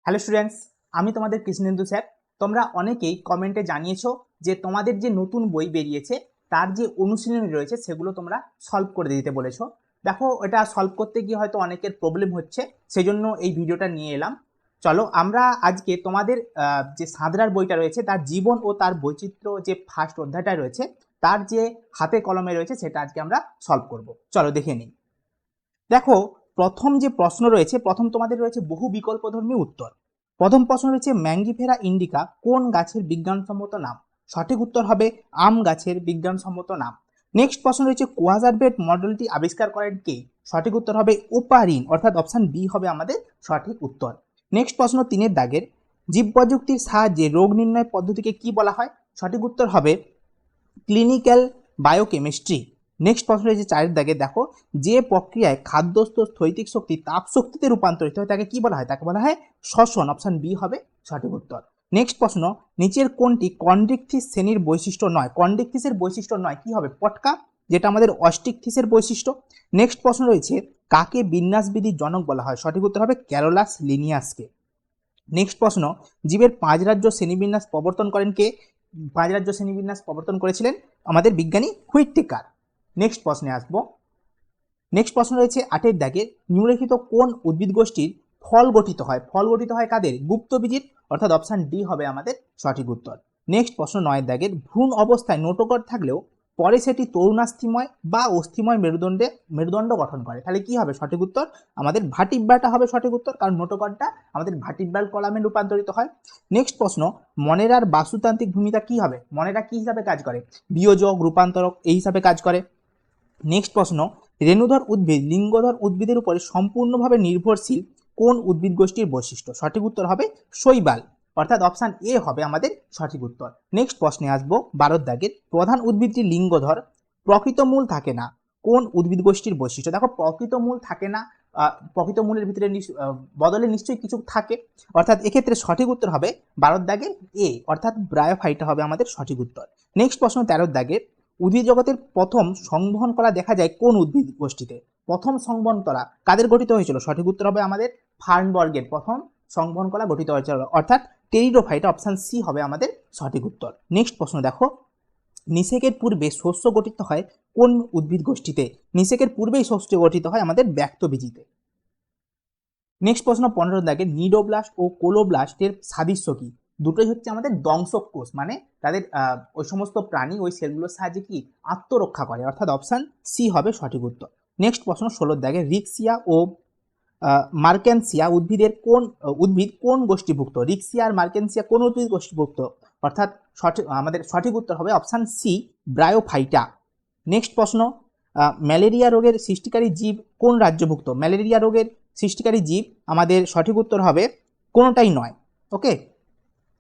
Hello students, আমি তোমাদের Krishnendu sir. তোমরা অনেকেই কমেন্টে জানিয়েছো যে তোমাদের যে নতুন বই বেরিয়েছে তার যে অনুশীলনী রয়েছে সেগুলো তোমরা সলভ করে দিতে বলেছো। দেখো, এটা সলভ করতে গিয়ে হয়তো অনেকের প্রবলেম হচ্ছে, সেই জন্য এই ভিডিওটা নিয়ে এলাম। চলো আমরা আজকে তোমাদের যে সাঁতরার বইটা রয়েছে তার জীবন ও তার বৈচিত্র্য যে ফার্স্ট অধ্যায়টা রয়েছে তার যে হাতে কলমে রয়েছে সেটা আজকে আমরা সলভ করব। চলো দেখে নিই। দেখো, প্রথম যে প্রশ্ন রয়েছে, প্রথম তোমাদের রয়েছে বহু বিকল্পধর্মী উত্তর। প্রথম প্রশ্ন রয়েছে ম্যাঙ্গিফেরা ইন্ডিকা কোন গাছের বিজ্ঞানসম্মত নাম? সঠিক উত্তর হবে আম গাছের বিজ্ঞানসম্মত নাম। নেক্সট প্রশ্ন রয়েছে কোয়াজারবেট মডেলটি আবিষ্কার করেন কে? সঠিক উত্তর হবে ওপারিন, অর্থাৎ অপশন বি হবে আমাদের সঠিক উত্তর। নেক্সট প্রশ্ন 3-এর দাগের, জীবপ্রযুক্তির সাহায্যে রোগ নির্ণয় পদ্ধতিকে কি বলা হয়? সঠিক উত্তর হবে ক্লিনিক্যাল বায়োকেমিস্ট্রি। নেক্সট প্রশ্ন রয়েছে 4-এর দাগে, দেখো যে প্রক্রিয়ায় খাদ্যস্থ স্থৈতিক শক্তি তাপ শক্তিতে রূপান্তরিত হয় তাকে কি বলা হয়? তাকে বলা হয় শ্বসন। অপশন বি হবে সঠিক উত্তর। নেক্সট প্রশ্ন, নিচের কোনটি কন্ড্রিকথিস শ্রেণীর বৈশিষ্ট্য নয়? কন্ড্রিকথিসের বৈশিষ্ট্য নয়, কি হবে? পটকা, যেটা আমাদের অস্টিকথিসের বৈশিষ্ট্য। নেক্সট প্রশ্ন রয়েছে কাকে বিন্যাসবিধির জনক বলা হয়? সঠিক উত্তর হবে ক্যারোলাস লিনিয়াসকে। নেক্সট প্রশ্ন, জীবের 5 রাজ্য শ্রেণীবিন্যাস প্রবর্তন করেন কে? 5 রাজ্য শ্রেণীবিন্যাস প্রবর্তন করেছিলেন আমাদের বিজ্ঞানী হুইটেকার। নেক্সট প্রশ্নে আসবো। নেক্সট প্রশ্ন রয়েছে 8-এর দাগের, নিম্নলিখিত কোন উদ্ভিদ গোষ্ঠীর ফল গঠিত হয়? ফল গঠিত হয় কাদের? গুপ্তবীজির, অর্থাৎ অপশন ডি হবে আমাদের সঠিক উত্তর। নেক্সট প্রশ্ন 9-এর দাগের, ভ্রূণ অবস্থায় নোটকট থাকলেও পরে সেটি তরুণাস্থিময় বা অস্থিময় মেরুদণ্ড গঠন করে, তাহলে কি হবে সঠিক উত্তর? আমাদের ভাটিব্রাটা হবে সঠিক উত্তর, কারণ নোটকটটা আমাদের ভাটিব্রাল কলামে রূপান্তরিত হয়। নেক্সট প্রশ্ন, মনেরার বাস্তুতান্ত্রিক ভূমিকা কি হবে? মনেরা কি হিসাবে কাজ করে? বিয়োজক, রূপান্তরক এই হিসাবে কাজ করে। নেক্সট প্রশ্ন, রেণুধর উদ্ভিদ লিঙ্গধর উদ্ভিদের উপরে সম্পূর্ণভাবে নির্ভরশীল কোন উদ্ভিদ গোষ্ঠীর বৈশিষ্ট্য? সঠিক উত্তর হবে শৈবাল, অর্থাৎ অপশন এ হবে আমাদের সঠিক উত্তর। নেক্সট প্রশ্নে আসবো 12-এর দাগের, প্রধান উদ্ভিদটি লিঙ্গধর, প্রকৃত মূল থাকে না কোন উদ্ভিদ গোষ্ঠীর বৈশিষ্ট্য? দেখো, প্রকৃত মূল থাকে না, প্রকৃত মূলের ভিতরে বদলে নিশ্চয়ই কিছু থাকে, অর্থাৎ এক্ষেত্রে সঠিক উত্তর হবে 12-এর দাগের এ, অর্থাৎ ব্রায়োফাইটা হবে আমাদের সঠিক উত্তর। নেক্সট প্রশ্ন 13-এর দাগের, উদ্ভিদ জগতের প্রথম সংবহন কলা দেখা যায় কোন উদ্ভিদ গোষ্ঠীতে? প্রথম সংবহন কলা কাদের গঠিত হয়েছিল? সঠিক উত্তর হবে আমাদের ফার্নবর্গের প্রথম সংবহন কলা গঠিত হয়েছিল, অর্থাৎ টেরিডোফাইটা। অপশন সি হবে আমাদের সঠিক উত্তর। নেক্সট প্রশ্ন দেখো, নিষেকের পূর্বে শস্য গঠিত হয় কোন উদ্ভিদ গোষ্ঠীতে? নিষেকের পূর্বেই শস্য গঠিত হয় আমাদের ব্যক্তবীজিতে। নেক্সট প্রশ্ন 15 দাগে, নিডোব্লাস্ট ও কোলোব্লাস্টের সাদৃশ্য কি? দুটোই হচ্ছে আমাদের দংশক কোষ, মানে তাদের ওই সমস্ত প্রাণী ওই সেলগুলোর সাহায্যে কি আত্মরক্ষা করে, অর্থাৎ অপশন সি হবে সঠিক উত্তর। নেক্সট প্রশ্ন 16 দাগে, রিক্সিয়া ও মার্কেন্সিয়া উদ্ভিদ কোন গোষ্ঠীভুক্ত? রিক্সিয়া আর মার্কেন্সিয়া কোন উদ্ভিদ গোষ্ঠীভুক্ত? অর্থাৎ আমাদের সঠিক উত্তর হবে অপশন সি, ব্রায়োফাইটা। নেক্সট প্রশ্ন, ম্যালেরিয়া রোগের সৃষ্টিকারী জীব কোন রাজ্যভুক্ত? ম্যালেরিয়া রোগের সৃষ্টিকারী জীব আমাদের সঠিক উত্তর হবে কোনোটাই নয়। ওকে।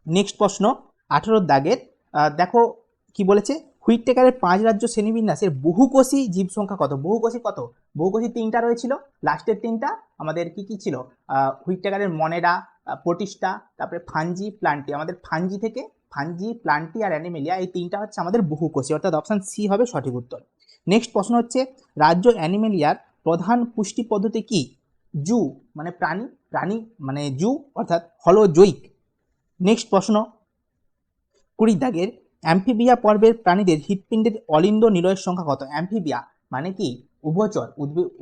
নেক্সট প্রশ্ন 18 দাগের, দেখো কি বলেছে, হুইটেকারের 5 রাজ্য শ্রেণীবিন্যাসের বহুকোষী জীব সংখ্যা কত? বহুকোষী কত? বহুকোষী 3টা রয়েছিল, লাস্টের 3টা আমাদের কি কি ছিল? হুইটেকারের মনেরা, প্রোটিস্টা, তারপরে ফাঞ্জি, প্লান্টি। আমাদের ফাঞ্জি, প্লান্টি আর অ্যানিমেলিয়া এই 3টা হচ্ছে আমাদের বহুকোষী, অর্থাৎ অপশন সি হবে সঠিক উত্তর। নেক্সট প্রশ্ন হচ্ছে, রাজ্য অ্যানিমেলিয়ার প্রধান পুষ্টি পদ্ধতি কি? জু মানে প্রাণী মানে জু, অর্থাৎ হলোজৈক। নেক্সট প্রশ্ন 20 দাগের, অ্যাম্ফিবিয়া পর্বের প্রাণীদের হৃৎপিণ্ডের অলিন্দ নিলয়ের সংখ্যা কত? অ্যাম্ফিবিয়া মানে কি উভচর,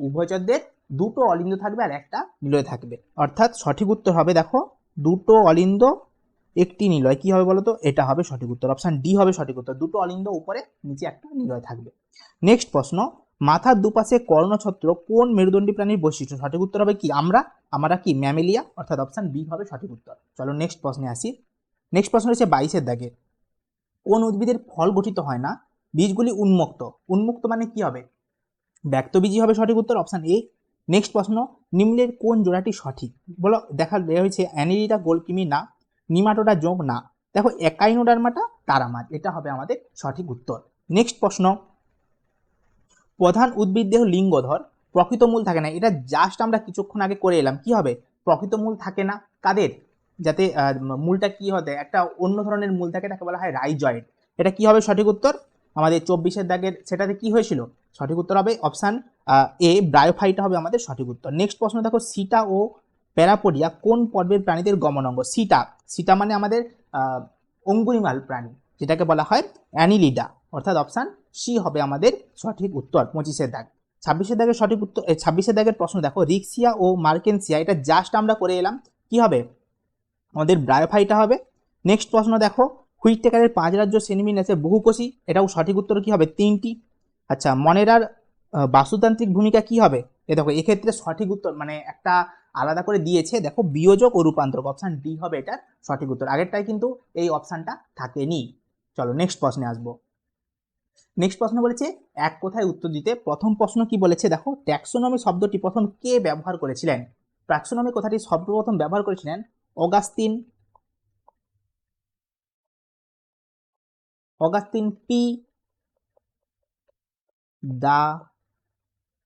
উভচরদের 2টো অলিন্দ থাকবে আর একটা নিলয় থাকবে, অর্থাৎ সঠিক উত্তর হবে দেখো 2টো অলিন্দ 1টি নিলয়। কি হবে বলতো? এটা হবে সঠিক উত্তর, অপশন ডি হবে সঠিক উত্তর, 2টো অলিন্দ উপরে নিচে একটা নিলয় থাকবে। নেক্সট প্রশ্ন, মাথার দুপাশে কর্ণছত্র কোন মেরুদণ্ডী প্রাণীর বৈশিষ্ট্য? সঠিক উত্তর হবে কি আমরা কি ম্যামেলিয়া, অর্থাৎ অপশন বি হবে সঠিক উত্তর। চলো নেক্সট প্রশ্নে আসি। নেক্সট প্রশ্ন হচ্ছে 22-এর দাগে, কোন উদ্ভিদের ফল গঠিত হয় না? বীজগুলি উন্মুক্ত। উন্মুক্ত মানে কি হবে? ব্যক্তবীজী হবে সঠিক উত্তর, অপশন এ। নেক্সট প্রশ্ন, নিম্নের কোন জোড়াটি সঠিক? বলো, দেখা হয়েছে অ্যানিলিটা গোলকিমি না, নিমাটোডা জোঁক না, দেখো একাইনোডার্মাটা তারামাছ, এটা হবে আমাদের সঠিক উত্তর। নেক্সট প্রশ্ন, প্রধান উদ্ভিদ দেহ লিঙ্গধর, প্রকৃত মূল থাকে না, এটা জাস্ট আমরা কিছুক্ষণ আগে করে এলাম। কি হবে? প্রকৃত মূল থাকে না কাদের? যাতে মূলটা কি হতে একটা অন্য ধরনের মূল থাকে, তাকে বলা হয় রাইজয়েড। এটা কি হবে সঠিক উত্তর? আমাদের 24-এর দাগের সেটাতে কি হয়েছিল? সঠিক উত্তর হবে অপশান এ, ব্রায়োফাইটা হবে আমাদের সঠিক উত্তর। নেক্সট প্রশ্ন দেখো, সিটা ও প্যারাপোডিয়া কোন পর্বের প্রাণীদের গমনাঙ্গ? সিটা। সিটা মানে আমাদের অঙ্গুলিমাল প্রাণী, যেটাকে বলা হয় অ্যানিলিডা, অর্থাৎ অপশান সি হবে আমাদের সঠিক উত্তর। 25-এর দাগ। 26-এর দাগের সঠিক উত্তর, 26-এর দাগের প্রশ্ন দেখো, রিক্সিয়া ও মার্কেন্সিয়া, এটা জাস্ট আমরা করে এলাম, কি হবে আমাদের ব্রায়োফাইটা হবে। নেক্সট প্রশ্ন দেখো, হুইটেকারের 5 রাজ্য শ্রেণীবিন্যাসের বহুকোষী, এটাও সঠিক উত্তর কি হবে? 3টি। আচ্ছা, মনেরার বাস্তুতান্ত্রিক ভূমিকা কি হবে? এ দেখো এক্ষেত্রে সঠিক উত্তর মানে একটা আলাদা করে দিয়েছে, দেখো বিয়োজক ও রূপান্তরক, অপশান ডি হবে এটার সঠিক উত্তর। আগেরটাই কিন্তু এই অপশানটা থাকেনি। চলো নেক্সট প্রশ্নে আসবো। নেক্সট প্রশ্ন বলেছে এক কথায় উত্তর দিতে। প্রথম প্রশ্ন কি বলেছে দেখো, ট্যাক্সোনমি শব্দটি প্রথম কে ব্যবহার করেছিলেন? ট্যাক্সোনমি কথাটি সর্বপ্রথম ব্যবহার করেছিলেন অগাস্তিন পি দা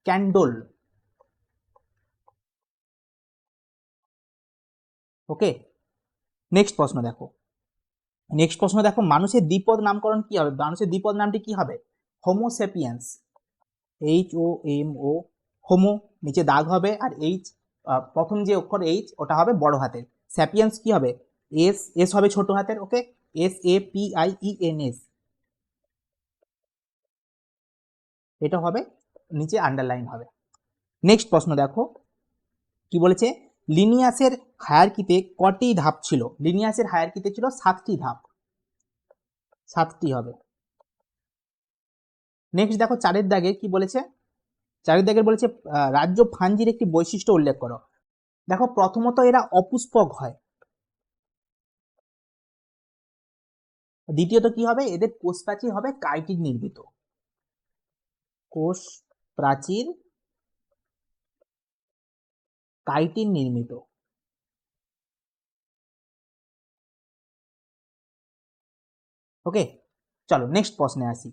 ক্যান্ডোল। ওকে, নেক্সট প্রশ্ন দেখো, মানুষের দ্বিপদ নামকরণ কি হবে? মানুষের দ্বিপদ নামটি কি হবে? হোমোসেপিয়েন্স, HOMO, হোমো নিচে দাগ হবে, আর এইচ প্রথম যে অক্ষর এইচ ওটা হবে বড় হাতের। স্যাপিয়েন্স কি হবে? এস হবে ছোট হাতের। ওকে, SAPIENS, এটা হবে নিচে আন্ডারলাইন হবে। নেক্সট প্রশ্ন দেখো কি বলেছে, লিনিয়াসের হায়ারকিতে কটি ধাপ ছিল? লিনিয়াসের হায়ারকিতে ছিল 7টি ধাপ, 7টি হবে। নেক্সট দেখো 4-এর দাগে কি বলেছে, 4-এর দাগে বলেছে রাজ্য ফাঞ্জির একটি বৈশিষ্ট্য উল্লেখ করো। দেখো প্রথমত এরা অপুষ্পক হয়, দ্বিতীয়ত কি হবে, এদের কোষ প্রাচীর হবে কাইটিন নির্মিত, কোষ প্রাচীর কাইটিন নির্মিত। ওকে, চলো নেক্সট প্রশ্নে আসি।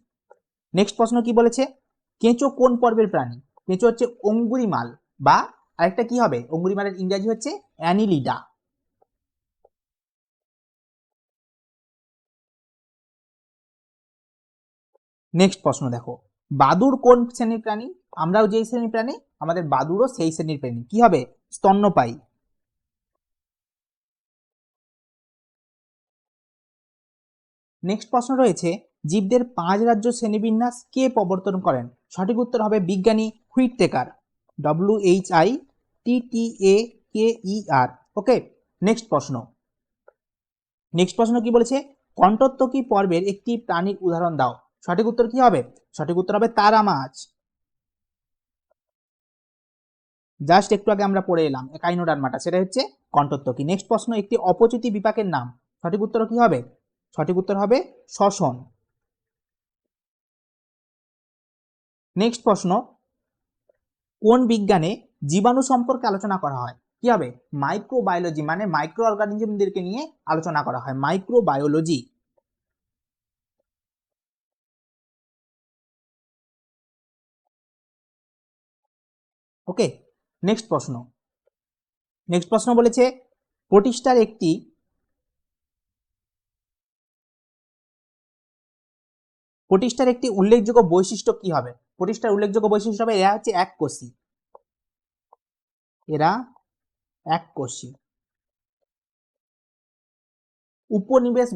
নেক্সট প্রশ্ন কি বলেছে, কেঁচো কোন পর্বের প্রাণী? কেঁচো হচ্ছে অঙ্গুরিমাল, বা আরেকটা কি হবে, অঙ্গুরিমালের ইংরেজি হচ্ছে অ্যানিলিডা। নেক্সট প্রশ্ন দেখো, বাদুড় কোন শ্রেণীর প্রাণী? আমরাও যেই শ্রেণীর প্রাণী, আমাদের বাদুড়ও সেই শ্রেণীর প্রাণী, কি হবে? স্তন্যপায়ী। নেক্সট প্রশ্ন রয়েছে, জীবদের 5 রাজ্য শ্রেণীবিন্যাস কে প্রবর্তন করেন? সঠিক উত্তর হবে বিজ্ঞানী হুইটেকার, WHITTAKER। ওকে, নেক্সট প্রশ্ন কি বলেছে, কণ্ঠত্বকী পর্বের একটি প্রাণীর উদাহরণ দাও। সঠিক উত্তর কি হবে? সঠিক উত্তর হবে তারা মাছ। জাস্ট একটু আগে আমরা পড়ে এলাম একাইনোডার্মাটা, সেটা হচ্ছে কণ্ঠত্বকী। নেক্সট প্রশ্ন, একটি অপচিতি বিপাকের নাম। সঠিক উত্তর কি হবে? সঠিক উত্তর হবে শ্বসন। নেক্সট প্রশ্ন, কোন বিজ্ঞানে জীবাণু সম্পর্কে আলোচনা করা হয়? কি হবে? মাইক্রোবায়োলজি, মানে মাইক্রো অর্গানিজমদেরকে নিয়ে আলোচনা করা হয়, মাইক্রোবায়োলজি। ওকে, নেক্সট প্রশ্ন বলেছে, প্রোটিস্টার একটি উল্লেখযোগ্য বৈশিষ্ট্য কি হবে? প্রোটিস্টার উল্লেখযোগ্য বৈশিষ্ট্য হবে এরা হচ্ছে এককোষী, এরা এককোষী। উপনিবেশ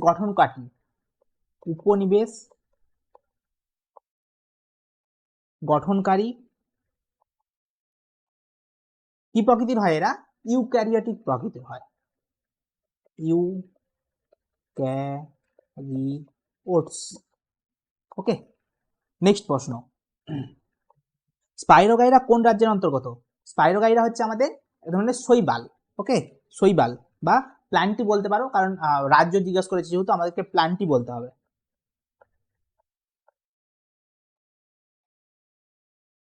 গঠনকারী কি প্রকৃতির হয়? এরা ইউক্যারিওটিক প্রকৃতির হয়, ইউক্যারিওটস। ওকে, নেক্সট প্রশ্ন, স্পাইরোগাইরা কোন রাজ্যের অন্তর্গত? স্পাইরোগাইরা হচ্ছে আমাদের এক ধরনের শৈবাল। ওকে, শৈবাল বা প্ল্যান্টি বলতে পারো, কারণ রাজ্য জিজ্ঞাসা করেছে যেহেতু আমাদেরকে প্ল্যান্টি বলতে হবে।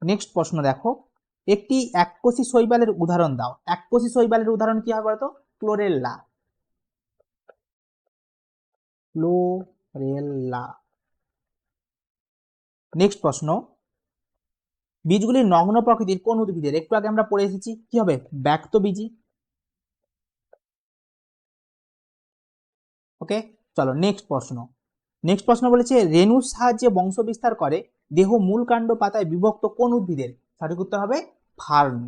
নেক্সট প্রশ্ন দেখো, একটি এককোষী শৈবালের উদাহরণ দাও। এককোষী শৈবালের উদাহরণ কি হবে বলতো? ক্লোরেল্লা। নেক্সট প্রশ্ন, বীজগুলি নগ্ন প্রকৃতির কোন উদ্ভিদের? একটু আগে আমরা পড়ে এসেছি, কি হবে? ব্যক্তবীজী। ওকে, চলো নেক্সট প্রশ্ন বলেছে, রেণুর সাহায্যে বংশ বিস্তার করে দেহ মূল কাণ্ড পাতায় বিভক্ত কোন উদ্ভিদের? সঠিক উত্তর হবে ফার্ন।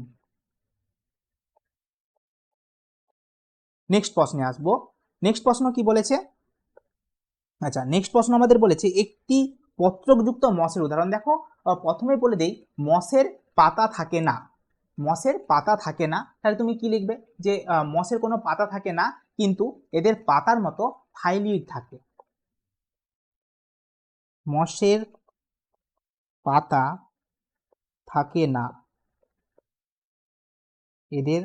নেক্সট প্রশ্নে আসবো। নেক্সট প্রশ্ন কি বলেছে? আচ্ছা, নেক্সট প্রশ্ন আমাদের বলেছে একটি পত্রকযুক্ত মসের উদাহরণ। দেখো প্রথমে বলে দেই, মসের পাতা থাকে না। মসের পাতা থাকে না, তাহলে তুমি কি লিখবে? যে মসের কোনো পাতা থাকে না, কিন্তু এদের পাতার মতো ফাইলিড থাকে। মসের পাতা থাকে না, এদের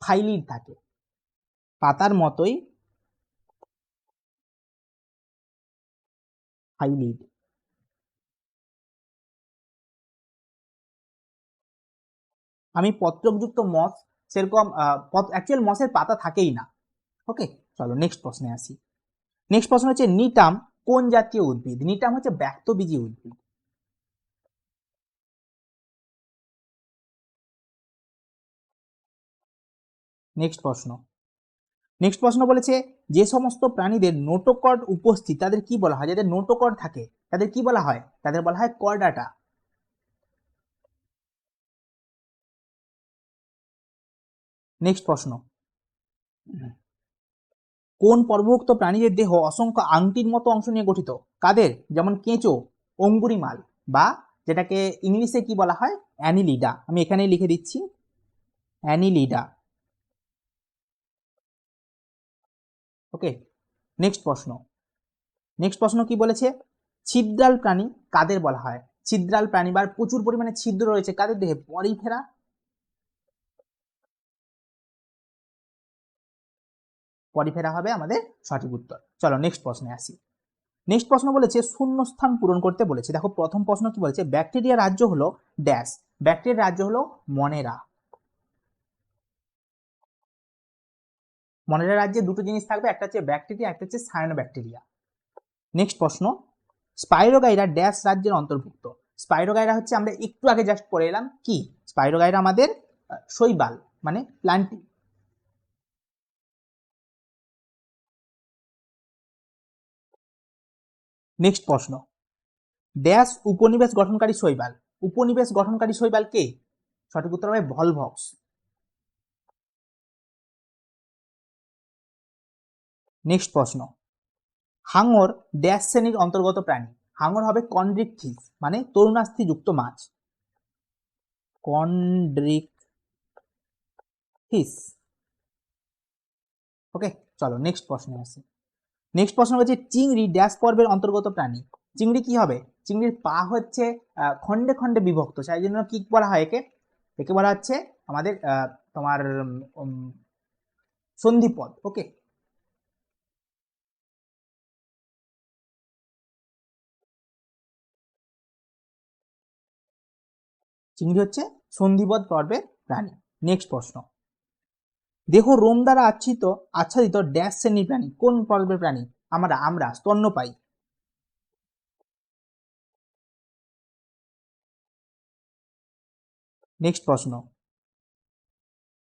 ফাইলিড থাকে, পাতার মতোই ফাইলিড। আমি পত্রকযুক্ত মস সেরকম অ্যাকচুয়াল মসের পাতা থাকেই না। ওকে, চলো নেক্সট প্রশ্নে আসি। নেক্সট প্রশ্ন হচ্ছে নিটাম কোন জাতীয় উদ্ভিদ? নিটাম হচ্ছে ব্যক্তবীজী উদ্ভিদ। নেক্সট প্রশ্ন বলেছে যে সমস্ত প্রাণীদের নোটোকর্ড উপস্থিত তাদের কি বলা হয়? যাদের নোটোকর্ড থাকে তাদের কি বলা হয়? তাদের বলা হয় কর্ডাটা। নেক্সট প্রশ্ন, কোন পর্বভুক্ত প্রাণীদের দেহ অসংখ্য আংটির মতো অংশ নিয়ে গঠিত? কাদের? যেমন কেঁচো, অঙ্গুরিমাল, বা যেটাকে ইংলিশে কি বলা হয়? অ্যানিলিডা। আমি এখানেই লিখে দিচ্ছি, অ্যানিলিডা। ওকে, নেক্সট প্রশ্ন কি বলেছে? ছিদ্রাল প্রাণী কাদের বলা হয়? ছিদ্রাল প্রাণী বা প্রচুর পরিমাণে ছিদ্র রয়েছে কাদের দেহে? পরিফেরা। পরিফেরা হবে আমাদের সঠিক উত্তর। চলো নেক্সট প্রশ্নে আসি। নেক্সট প্রশ্ন বলেছে শূন্যস্থান পূরণ করতে বলেছে। দেখো প্রথম প্রশ্ন কি বলেছে? ব্যাকটেরিয়া রাজ্য হলো ড্যাশ। ব্যাকটেরিয়া রাজ্য হলো মনেরা। মনেরা রাজ্যে দুটো জিনিস থাকবে, একটা হচ্ছে ব্যাকটেরিয়া, একটা হচ্ছে সায়ানোব্যাকটেরিয়া। নেক্সট প্রশ্ন, স্পাইরোগাইরা ড্যাশ রাজ্যের অন্তর্ভুক্ত। স্পাইরোগাইরা হচ্ছে আমরা একটু আগে জাস্ট পড়ে এলাম কি? স্পাইরোগাইরা আমাদের শৈবাল মানে প্লান্ট। নেক্সট প্রশ্ন, ড্যাশ উপনিবেশ গঠনকারী শৈবাল। উপনিবেশ গঠনকারী শৈবাল কে? সঠিক উত্তর হবে ভলভক্স। নেক্সট প্রশ্ন, হাঙর ড্যাশ শ্রেণীর অন্তর্গত প্রাণী। হাঙর হবে কন্ড্রিক ফিশ মানে তরুণাস্থি যুক্ত মাছ। কন্ড্রিক ফিশ। ওকে, চলো নেক্সট প্রশ্নে আসি। নেক্সট প্রশ্ন হচ্ছে চিংড়ি ড্যাশ পর্বের অন্তর্গত প্রাণী। চিংড়ি কি হবে? চিংড়ির পা হচ্ছে খন্ডে খন্ডে বিভক্ত, সেই জন্য কি বলা হয় একে? একে বলা হচ্ছে আমাদের তোমার সন্ধিপদ। ওকে, চিংড়ি হচ্ছে সন্ধিবদ্ধ পর্বের প্রাণী। নেক্সট প্রশ্ন, দেহ রোম দ্বারা আচ্ছাদিত ড্যাশ শ্রেণীর প্রাণী। কোন পর্বের প্রাণী? আমরা স্তন্যপায়ী। নেক্সট প্রশ্ন,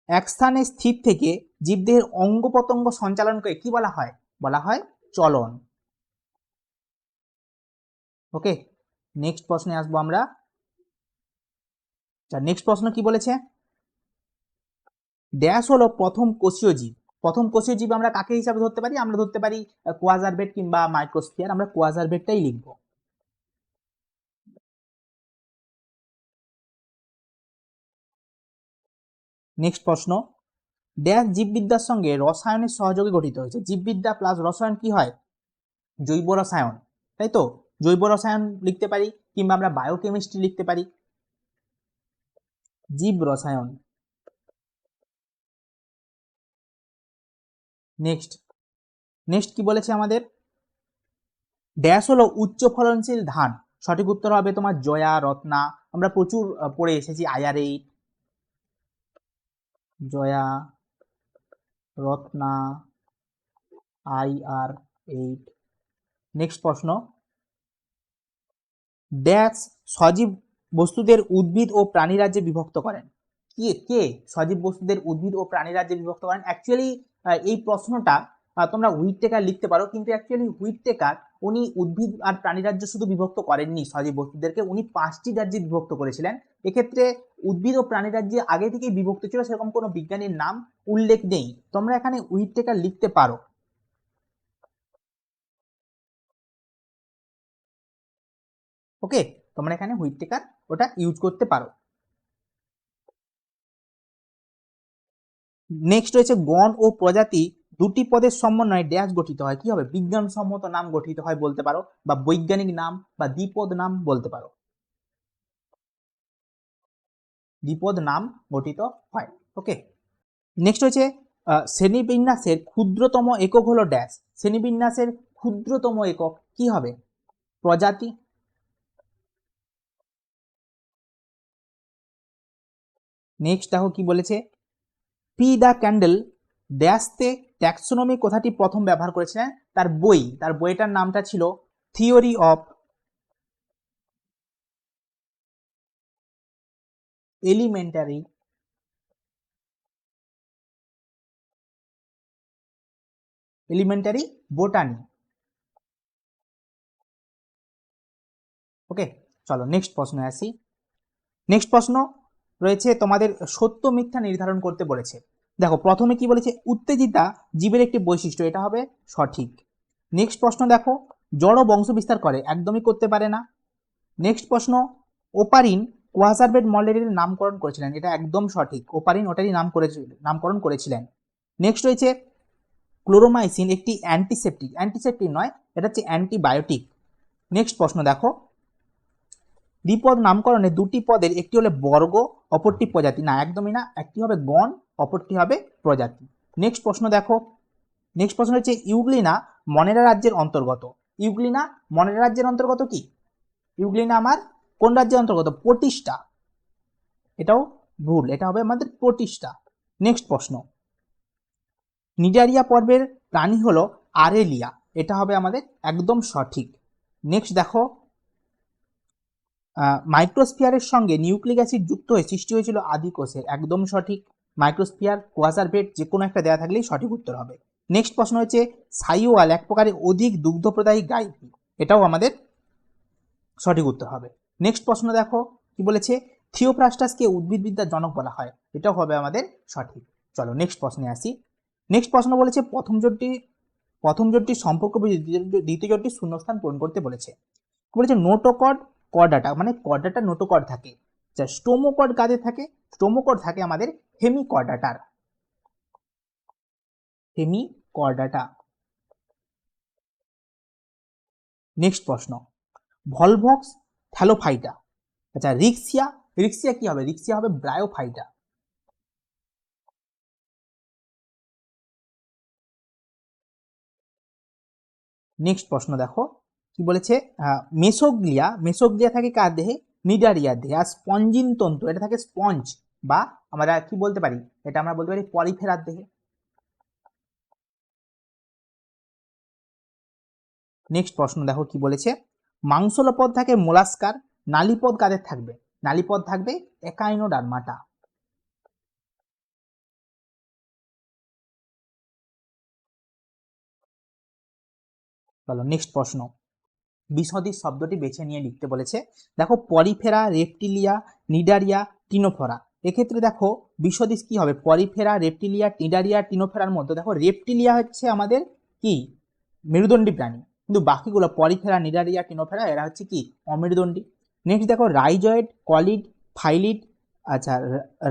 এক স্থানে স্থির থেকে জীবদেহের অঙ্গ প্রত্যঙ্গ সঞ্চালনকে কি বলা হয়? বলা হয় চলন। ওকে, নেক্সট প্রশ্নে আসবো আমরা। নেক্সট প্রশ্ন কি বলেছে? ড্যাশ হলো প্রথম কোষীয় জীব। প্রথম কোষীয় জীব আমরা কাকে হিসাবে ধরতে পারি? আমরা ধরতে পারি কোয়াজারভেট কিংবা মাইক্রোস্ফিয়ার। আমরা কোয়াজারভেটটাই লিখব। নেক্সট প্রশ্ন, ড্যাশ জীববিদ্যার সঙ্গে রসায়নের সহযোগে গঠিত হয়েছে। জীববিদ্যা প্লাস রসায়ন কি হয়? জৈব রসায়ন, তাই তো? জৈব রসায়ন লিখতে পারি, কিংবা আমরা বায়োকেমিস্ট্রি লিখতে পারি। জীব রসায়ন। নেক্সট কি বলেছে আমাদের? ড্যাশ হলো উচ্চ ফলনশীল ধান। সঠিক উত্তর হবে তোমার জয়া, রত্না। আমরা প্রচুর পড়ে এসেছি IR8, Jaya, Ratna, IR8। Next প্রশ্ন, ড্যাশ সজীব বস্তুদের উদ্ভিদ ও প্রাণী রাজ্যে বিভক্ত করেন। কে সজীব বস্তুদের উদ্ভিদ ও প্রাণী রাজ্যে বিভক্ত করেন? অ্যাকচুয়ালি এই প্রশ্নটা তোমরা হুইটেকার লিখতে পারো, কিন্তু অ্যাকচুয়ালি হুইটেকার উনি উদ্ভিদ আর প্রাণীরাজ্য শুধু বিভক্ত করেননি সজীব বস্তুদেরকে, উনি 5টি রাজ্যে বিভক্ত করেছিলেন। এক্ষেত্রে উদ্ভিদ ও প্রাণীরাজ্যে আগে থেকেই বিভক্ত ছিল, সেরকম কোনো বিজ্ঞানীর নাম উল্লেখ নেই। তোমরা এখানে হুইটেকার লিখতে পারো। ওকে, তোমরা এখানে হুইটেকার ওটা ইউজ করতে পারো। নেক্সট রয়েছে গণ ও প্রজাতি দুটি পদের সমন্বয়ে ড্যাশ গঠিত হয়। কি হবে? বিজ্ঞানসম্মত নাম গঠিত হয় বলতে পারো, বা বৈজ্ঞানিক নাম বা দ্বিপদ নাম বলতে পারো। দ্বিপদ নাম গঠিত হয়। ওকে, নেক্সট হচ্ছে শ্রেণীবিন্যাসের ক্ষুদ্রতম একক হলো ড্যাশ। শ্রেণীবিন্যাসের ক্ষুদ্রতম একক কি হবে? প্রজাতি। নেক্সট দেখো কি বলেছে, পি দ্য ক্যান্ডেল ড্যাশতে ট্যাক্সোনমি কথাটি প্রথম ব্যবহার করেছিলেন তার বইটার নামটা ছিল থিওরি অফ এলিমেন্টারি বোটানি। ওকে, চলো নেক্সট প্রশ্নে আসি। নেক্সট প্রশ্ন রয়েছে তোমাদের সত্য মিথ্যা নির্ধারণ করতে বলেছে। দেখো প্রথমে কি বলেছে, উত্তেজিতা জীবের একটি বৈশিষ্ট্য, এটা হবে সঠিক। নেক্সট প্রশ্ন দেখো, জড় বংশ বিস্তার করে, একদমই করতে পারে না। নেক্সট প্রশ্ন, ওপারিন কোয়াজারবেট মডেলের নামকরণ করেছিলেন, এটা একদম সঠিক, ওপারিন ওটারই নামকরণ করেছিলেন। নেক্সট রয়েছে ক্লোরোমাইসিন একটি অ্যান্টিসেপ্টিক নয়, এটা হচ্ছে অ্যান্টিবায়োটিক। নেক্সট প্রশ্ন দেখো, দ্বিপদ নামকরণে দুটি পদের একটি হলে বর্গ, অপরটি প্রজাতি, না একদমই না, একটি হবে গণ, অপরটি হবে প্রজাতি। নেক্সট প্রশ্ন দেখো, নেক্সট প্রশ্ন হচ্ছে ইউগ্লিনা মনেরা রাজ্যের অন্তর্গত। ইউগ্লিনা মনেরা রাজ্যের অন্তর্গত কি? ইউগ্লিনা আমার কোন রাজ্যের অন্তর্গত? প্রতিষ্ঠা। এটাও ভুল, এটা হবে আমাদের প্রতিষ্ঠা। নেক্সট প্রশ্ন, নিডারিয়া পর্বের প্রাণী হলো আরেলিয়া, এটা হবে আমাদের একদম সঠিক। নেক্সট দেখো, মাইক্রোস্ফিয়ারের সঙ্গে নিউক্লিক অ্যাসিড যুক্ত হয়ে সৃষ্টি হয়েছিল আদি কোষের, একদম সঠিক। মাইক্রোস্ফিয়ার, কোয়াজারভেট যে কোনো একটা দেওয়া থাকলেই সঠিক উত্তর হবে। নেক্সট প্রশ্ন হচ্ছে সাইওয়াল এক প্রকারের অধিক দুগ্ধপ্রদায়ী গাই, এটাও আমাদের সঠিক উত্তর হবে। নেক্সট প্রশ্ন দেখো কি বলেছে, থিওপ্রাস্টাসকে উদ্ভিদবিদ্যার জনক বলা হয়, এটাও হবে আমাদের সঠিক। চলো নেক্সট প্রশ্নে আসি। নেক্সট প্রশ্ন বলেছে প্রথম জোটটি সম্পর্ক দ্বিতীয় জোটটি শূন্যস্থান পূরণ করতে বলেছে। বলেছে নোটোকড কর্ডাটা, মানে কর্ডাটা নোটোকড থাকে। আচ্ছা, স্টোমোকড কাদের থাকে? স্টোমোকড থাকে আমাদের হেমিকর্ডাটার, হেমিকর্ডাটা। নেক্সট প্রশ্ন, ভলভক্স থ্যালোফাইটা, আচ্ছা রিক্সিয়া কি হবে? রিক্সিয়া হবে ব্রায়োফাইটা। নেক্সট প্রশ্ন দেখো কি বলেছে, মেসোগ্লিয়া থাকে কার দেহে? নিডারিয়ার দেহে। আর স্পঞ্জিন তন্তু, এটা থাকে স্পঞ্জ, বা আমরা কি বলতে পারি, এটা আমরা বলতে পারি পলিফেরার দেহে। নেক্সট প্রশ্ন দেখো কি বলেছে, মাংসলপদ থাকে মোলাস্কার, নালীপদ কাদের থাকবে? নালীপদ থাকবে একাইনোডার্মাটা। চলো নেক্সট প্রশ্ন, বিসদৃশ শব্দটি বেছে নিয়ে লিখতে বলেছে। দেখো পরিফেরা, রেপটিলিয়া, নিডারিয়া, টিনোফোরা, এক্ষেত্রে দেখো বিসদৃশ কি হবে? পরিফেরা, রেপটিলিয়া, নিডারিয়া, টিনোফেরার মধ্যে দেখো রেপটিলিয়া হচ্ছে আমাদের কি মেরুদণ্ডী প্রাণী, কিন্তু বাকিগুলো পরিফেরা, নিডারিয়া, টিনোফেরা এরা হচ্ছে কি অমেরুদণ্ডী। নেক্সট দেখো রাইজয়েড, কলিড, ফাইলিড, আচ্ছা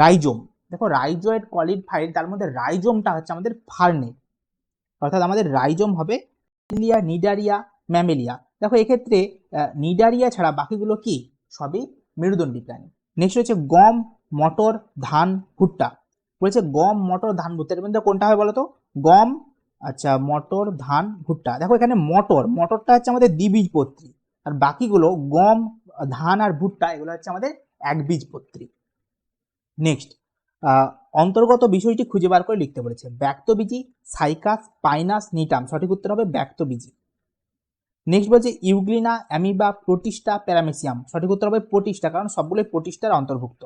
রাইজোম। দেখো রাইজয়েড, কলিড, ফাইলিড, তার মধ্যে রাইজোমটা হচ্ছে আমাদের ফার্নে, অর্থাৎ আমাদের রাইজোম হবে নিডারিয়া, ম্যামেলিয়া। দেখো এক্ষেত্রে নিডারিয়া ছাড়া বাকিগুলো কি সবই মেরুদণ্ডী প্রাণী। নেক্সট হচ্ছে গম, মটর, ধান, ভুট্টা। বলেছে গম, মটর, ধান, ভুট্টা, এর মধ্যে কোনটা হবে বলো তো? গম, আচ্ছা মটর, ধান, ভুট্টা। দেখো এখানে মটরটা হচ্ছে আমাদের দ্বিবীজপত্রী, আর বাকিগুলো গম, ধান আর ভুট্টা এগুলো হচ্ছে আমাদের একবীজপত্রী। নেক্সট অন্তর্গত বিষয়টি খুঁজে বার করে লিখতে বলেছে। ব্যক্তবীজি, সাইকাস, পাইনাস, নিটাম, সঠিক উত্তর হবে ব্যক্তবীজি। নেক্সট বলছে ইউগ্লিনা, অ্যামিবা, প্রোটিস্টা, প্যারামেসিয়াম, সঠিক উত্তর হবে প্রোটিস্টা, কারণ সবগুলোই প্রোটিস্টার অন্তর্ভুক্ত।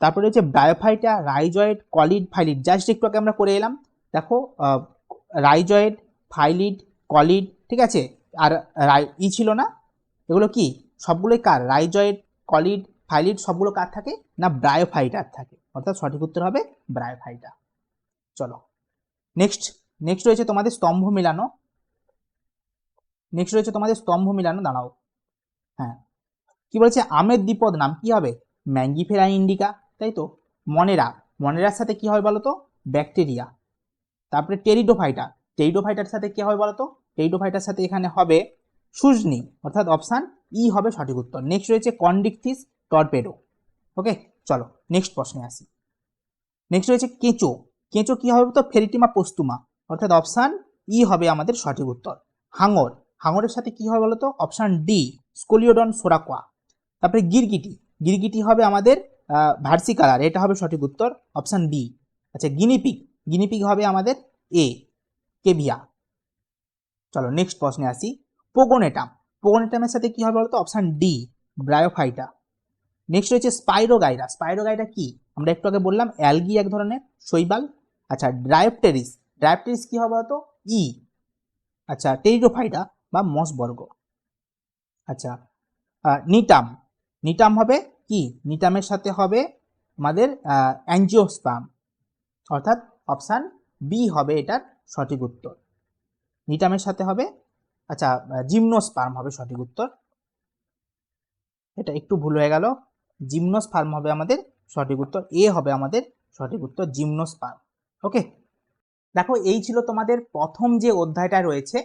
তারপরে হচ্ছে ব্রায়োফাইটা, রাইজয়েড, কলিড, ফাইলিড, জাস্ট একটু আগে আমরা করে এলাম। দেখো রাইজয়েড, ফাইলিড, কলিড, ঠিক আছে, আর ছিল না, এগুলো কি সবগুলোই কার? রাইজয়েড, কলিড, ফাইলিড সবগুলো কার থাকে না? ব্রায়োফাইটার থাকে, অর্থাৎ সঠিক উত্তর হবে ব্রায়োফাইটা। চলো নেক্সট রয়েছে তোমাদের স্তম্ভ মিলানো। দাঁড়াও, হ্যাঁ কি বলেছে? আমের দ্বিপদ নাম কি হবে? ম্যাঙ্গিফেরা ইন্ডিকা, তাই তো। মনেরার সাথে কি হবে বলো তো? ব্যাকটেরিয়া। তারপরে টেরিডোফাইটার সাথে কি হবে বলো তো? টেরিডোফাইটার সাথে এখানে হবে সুজনি, অর্থাৎ অপশান ই হবে সঠিক উত্তর। নেক্সট রয়েছে কন্ডিকথিস টর্পেডো। ওকে, চলো নেক্সট প্রশ্নে আসি। নেক্সট রয়েছে কেঁচো কি হবে তো? ফেরিটিমা পোস্তুমা, অর্থাৎ অপশান ই হবে আমাদের সঠিক উত্তর। হাঙরের সাথে কি হবে বলতো? Option D Scoliodon sorrakowah. তারপরে গিরগিটি হবে আমাদের ভার্সিকালার, এটা হবে সঠিক উত্তর, অপশান বি। আচ্ছা গিনিপিগ হবে আমাদের এ কেভিয়া। চলো নেক্সট প্রশ্নে আসি। পোগোনেটামের সাথে কি হবে বলতো? Option D bryophyta. নেক্সট রয়েছে স্পাইরোগাইরা কি? আমরা একটু আগে বললাম অ্যালগি এক ধরনের শৈবাল। আচ্ছা ড্রায়োপটেরিস কি হবে বলতো? ই। আচ্ছা টেরিডোফাইটা বা মসবর্গ। আচ্ছা নিটাম হবে কি? নিটামের সাথে হবে আমাদের অ্যাঞ্জিওস্পার্ম, অর্থাৎ অপশান বি হবে এটার সঠিক উত্তর। নিটামের সাথে হবে আচ্ছা জিমনোস্পার্ম হবে সঠিক উত্তর। এটা একটু ভুল হয়ে গেল, জিমনোস্পার্ম হবে আমাদের সঠিক উত্তর, এ হবে আমাদের সঠিক উত্তর, জিমনোস্পার্ম। ওকে, দেখো এই ছিল তোমাদের প্রথম যে অধ্যায়টা রয়েছে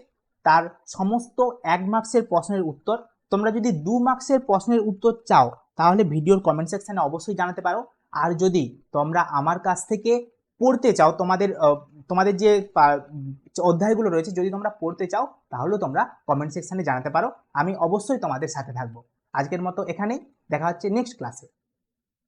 তার সমস্ত 1 মার্কসের প্রশ্নের উত্তর। তোমরা যদি 2 মার্কসের প্রশ্নের উত্তর চাও তাহলে ভিডিওর কমেন্ট সেকশনে অবশ্যই জানাতে পারো। আর যদি তোমরা আমার কাছ থেকে পড়তে চাও, তোমাদের যে অধ্যায়গুলো রয়েছে যদি তোমরা পড়তে চাও তাহলেও তোমরা কমেন্ট সেকশনে জানাতে পারো, আমি অবশ্যই তোমাদের সাথে থাকবো। আজকের মতো এখানেই, দেখা হচ্ছে নেক্সট ক্লাসে।